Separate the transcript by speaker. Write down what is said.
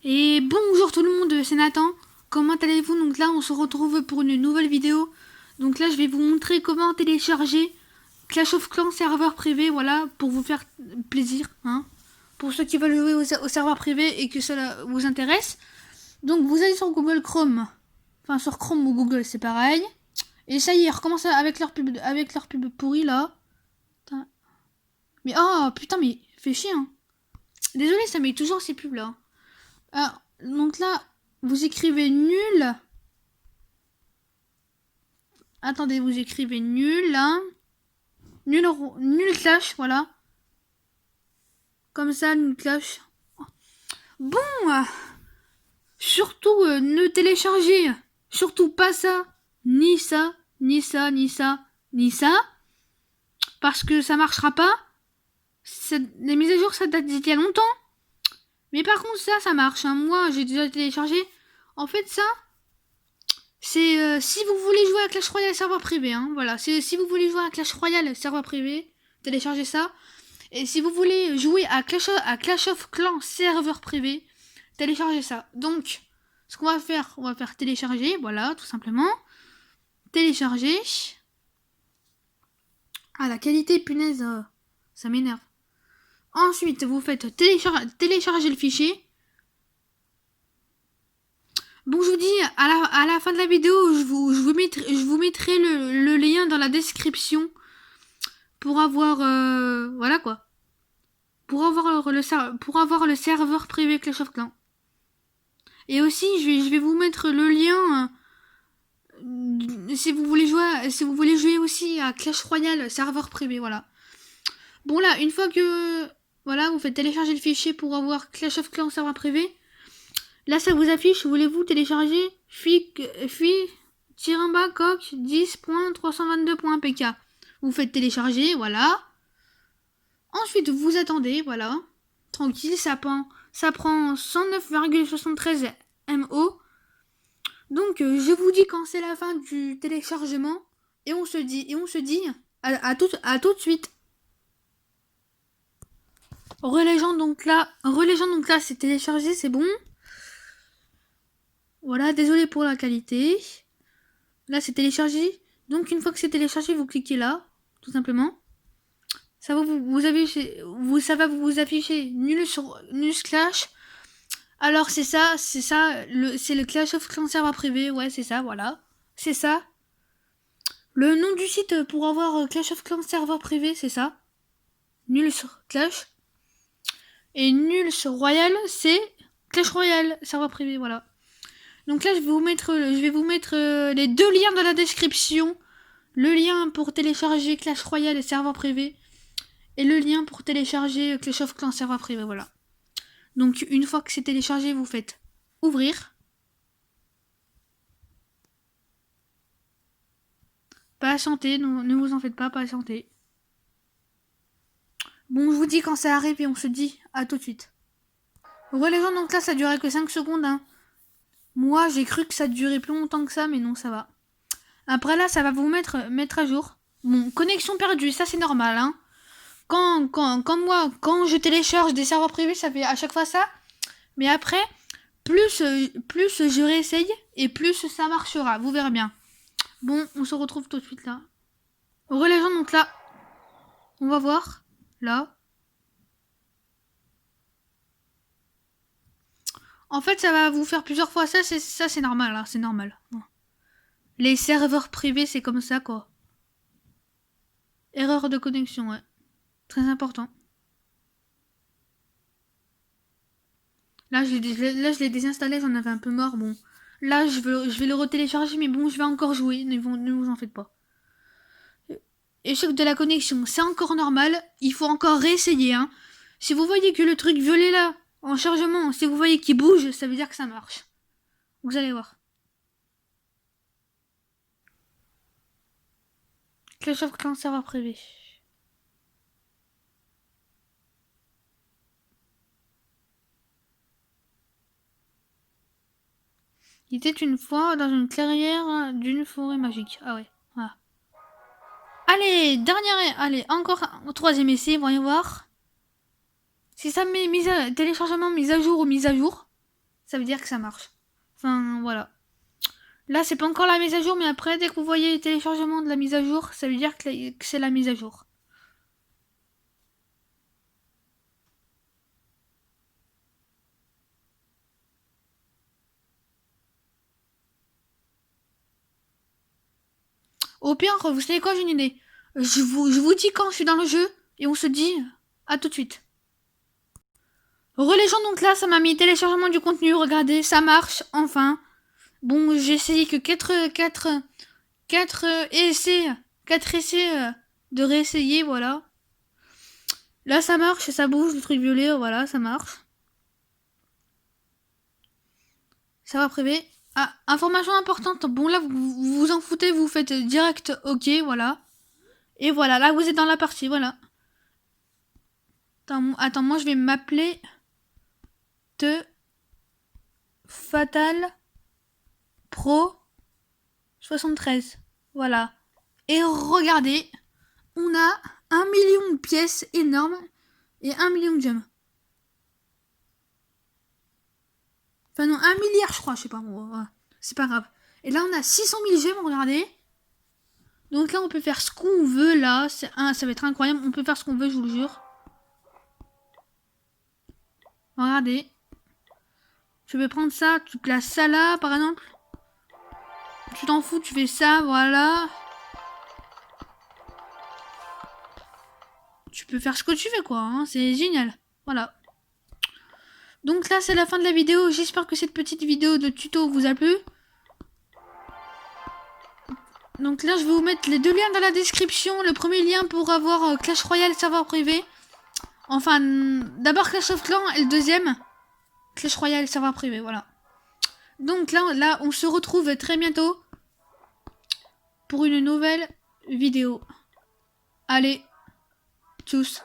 Speaker 1: Et bonjour tout le monde, c'est Nathan. Comment allez-vous? Donc là, on se retrouve pour une nouvelle vidéo. Donc là, je vais vous montrer comment télécharger Clash of Clans serveur privé, voilà, pour vous faire plaisir, hein. Pour ceux qui veulent jouer au serveur privé et que cela vous intéresse. Donc vous allez sur Google Chrome, enfin sur Chrome ou Google, c'est pareil. Et ça y est, recommence avec leur pub pourri là. Putain. Mais oh putain, mais fait chier, hein. Désolé, ça met toujours ces pubs là. Alors, donc là, vous écrivez nul. Attendez, vous écrivez nul, hein. Nul clash, voilà. Comme ça, nul clash. Bon, surtout ne téléchargez surtout pas ça, ni ça, ni ça, ni ça, ni ça, parce que ça marchera pas. Les mises à jour, ça date d'il y a longtemps. Mais par contre, ça marche, hein. Moi, j'ai déjà téléchargé. En fait, ça, c'est si vous voulez jouer à Clash Royale serveur privé, hein, voilà. C'est si vous voulez jouer à Clash Royale serveur privé, téléchargez ça. Et si vous voulez jouer à Clash of Clans serveur privé, téléchargez ça. Donc, ce qu'on va faire, on va faire télécharger, voilà, tout simplement. Télécharger. Ah, la qualité, punaise, ça m'énerve. Ensuite, vous faites télécharger le fichier. Bon, je vous dis, à la fin de la vidéo, je vous mettrai le lien dans la description pour avoir, voilà quoi. Pour avoir le serveur privé Clash of Clans. Et aussi, je vais vous mettre le lien si vous voulez jouer aussi à Clash Royale serveur privé, voilà. Bon là, une fois que voilà, vous faites télécharger le fichier pour avoir Clash of Clans serveur privé. Là, ça vous affiche, voulez-vous télécharger fi-coq 10.322.pk. Vous faites télécharger, voilà. Ensuite, vous attendez, voilà. Tranquille, ça prend 109,73 MO. Donc, je vous dis quand c'est la fin du téléchargement. Et on se dit à tout de suite. Relégeant donc là, c'est téléchargé, c'est bon. Voilà, désolé pour la qualité. Là, c'est téléchargé. Donc, une fois que c'est téléchargé, vous cliquez là, tout simplement. Ça va vous afficher nul clash. Alors, c'est le Clash of Clans serveur privé. Ouais, c'est ça, voilà. C'est ça. Le nom du site pour avoir Clash of Clans serveur privé, c'est ça. Nul sur Clash. Et nul sur Royal, c'est Clash Royale serveur privé, voilà. Donc là, je vais vous mettre les deux liens dans la description. Le lien pour télécharger Clash Royale et serveur privé. Et le lien pour télécharger Clash of Clans serveur privé, voilà. Donc une fois que c'est téléchargé, vous faites ouvrir. Patientez, ne vous en faites pas, patientez. Bon, je vous dis quand ça arrive et on se dit à tout de suite. Ouais les gens, donc là ça durait que 5 secondes, hein. Moi j'ai cru que ça durait plus longtemps que ça, mais non, ça va. Après là, ça va vous mettre à jour. Bon, connexion perdue, ça c'est normal, hein. Quand je télécharge des serveurs privés, ça fait à chaque fois ça. Mais après, plus je réessaye et plus ça marchera. Vous verrez bien. Bon, on se retrouve tout de suite là. Heureux les gens, donc là, on va voir. Là. En fait, ça va vous faire plusieurs fois ça. C'est normal, hein, c'est normal. Bon. Les serveurs privés, c'est comme ça, quoi. Erreur de connexion, ouais. Très important. Là, je l'ai désinstallé, j'en avais un peu marre. Bon, là, je vais le retélécharger, mais bon, je vais encore jouer. Ne vous en faites pas. Échec de la connexion, c'est encore normal. Il faut encore réessayer, hein. Si vous voyez que le truc violet là, en chargement, si vous voyez qu'il bouge, ça veut dire que ça marche. Vous allez voir. Clash of Clans serveur privé. Il était une fois dans une clairière d'une forêt magique. Ah ouais, voilà. Allez, allez, encore un troisième essai, voyons voir. Si ça met téléchargement mise à jour ou mise à jour. ça veut dire que ça marche. Enfin, voilà. Là, c'est pas encore la mise à jour, mais après, dès que vous voyez les téléchargements de la mise à jour, ça veut dire que c'est la mise à jour. Au pire, vous savez quoi, j'ai une idée. Je vous dis quand je suis dans le jeu, et on se dit à tout de suite. Les gens, donc là, ça m'a mis téléchargement du contenu, regardez, ça marche, enfin. Bon, j'ai essayé que 4 essais, 4 essais de réessayer, voilà. Là, ça marche, ça bouge, le truc violet, voilà, ça marche. Ça va privé. Ah, information importante. Bon, là, vous vous en foutez, vous faites direct OK, voilà. Et voilà, là, vous êtes dans la partie, voilà. Attends, moi, je vais m'appeler Fatal Pro 73. Voilà. Et regardez, on a 1 million de pièces énormes et 1 million de gemmes. Enfin non, 1 milliard je crois, je sais pas. Bon, c'est pas grave. Et là on a 600 000 gemmes, regardez. Donc là on peut faire ce qu'on veut là. Ça va être incroyable, on peut faire ce qu'on veut, je vous le jure. Regardez. Je vais prendre ça, tu places ça là par exemple. Tu t'en fous, tu fais ça, voilà. Tu peux faire ce que tu veux quoi, hein, c'est génial. Voilà. Donc là c'est la fin de la vidéo, j'espère que cette petite vidéo de tuto vous a plu. Donc là je vais vous mettre les deux liens dans la description. Le premier lien pour avoir Clash Royale serveur privé. Enfin d'abord Clash of Clans et le deuxième Clash Royale serveur privé, voilà. Donc là on se retrouve très bientôt pour une nouvelle vidéo. Allez, tchuss.